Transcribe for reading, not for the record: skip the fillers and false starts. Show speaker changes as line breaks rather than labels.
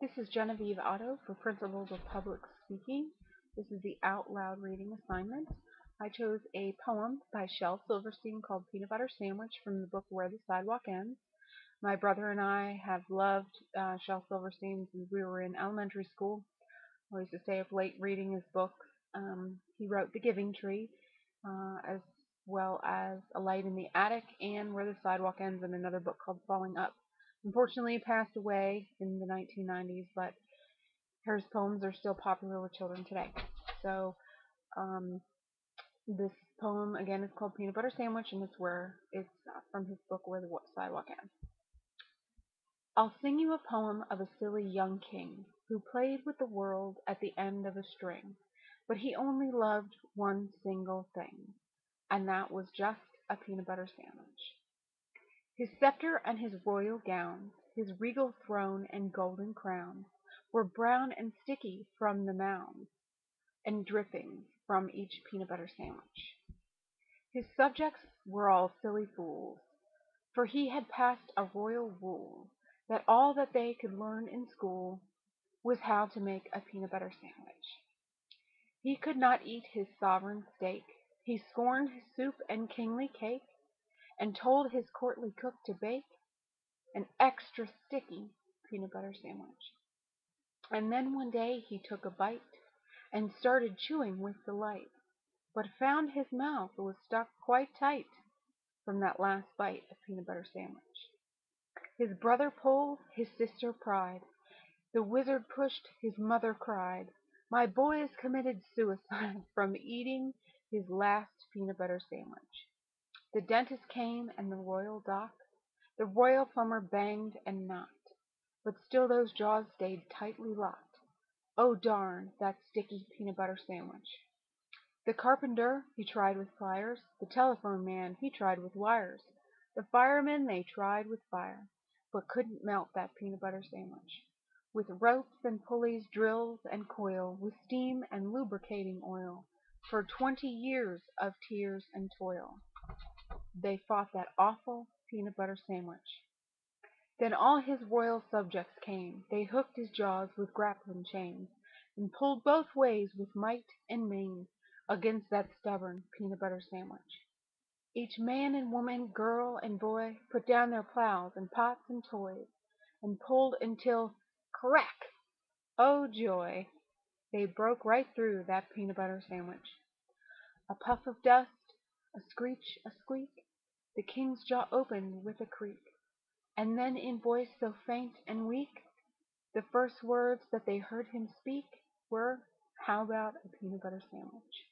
This is Genevieve Otto for Principles of Public Speaking. This is the out loud reading assignment. I chose a poem by Shel Silverstein called Peanut Butter Sandwich from the book Where the Sidewalk Ends. My brother and I have loved Shel Silverstein since we were in elementary school. I used to stay up late reading his books. He wrote The Giving Tree, as well as A Light in the Attic and Where the Sidewalk Ends, and another book called Falling Up. Unfortunately, he passed away in the 1990s, but his poems are still popular with children today. So um, this poem again is called Peanut Butter Sandwich, and it's from his book Where the Sidewalk Ends. I'll sing you a poem of a silly young king who played with the world at the end of a string, but he only loved one single thing, and that was just a peanut butter sandwich. His scepter and his royal gown, his regal throne and golden crown, were brown and sticky from the mounds and drippings from each peanut butter sandwich. His subjects were all silly fools, for he had passed a royal rule that all that they could learn in school was how to make a peanut butter sandwich. He could not eat his sovereign steak, he scorned his soup and kingly cake, and told his courtly cook to bake an extra sticky peanut butter sandwich. And then one day he took a bite and started chewing with delight, but found his mouth was stuck quite tight from that last bite of peanut butter sandwich. His brother pulled, his sister pried, the wizard pushed, his mother cried. My boy has committed suicide from eating his last peanut butter sandwich. The dentist came and the royal doc. The royal plumber banged and knocked, but still those jaws stayed tightly locked. Oh darn that sticky peanut butter sandwich. The carpenter, he tried with pliers, the telephone man, he tried with wires, the firemen, they tried with fire, but couldn't melt that peanut butter sandwich. With ropes and pulleys, drills and coil, with steam and lubricating oil, for 20 years of tears and toil, they fought that awful peanut butter sandwich. Then all his royal subjects came, they hooked his jaws with grappling chains, and pulled both ways with might and main against that stubborn peanut butter sandwich. Each man and woman, girl and boy, put down their plows and pots and toys, and pulled until, crack! Oh joy! They broke right through that peanut butter sandwich. A puff of dust, a screech, a squeak, the king's jaw opened with a creak. And then in voice so faint and weak, the first words that they heard him speak were, "How about a peanut butter sandwich?"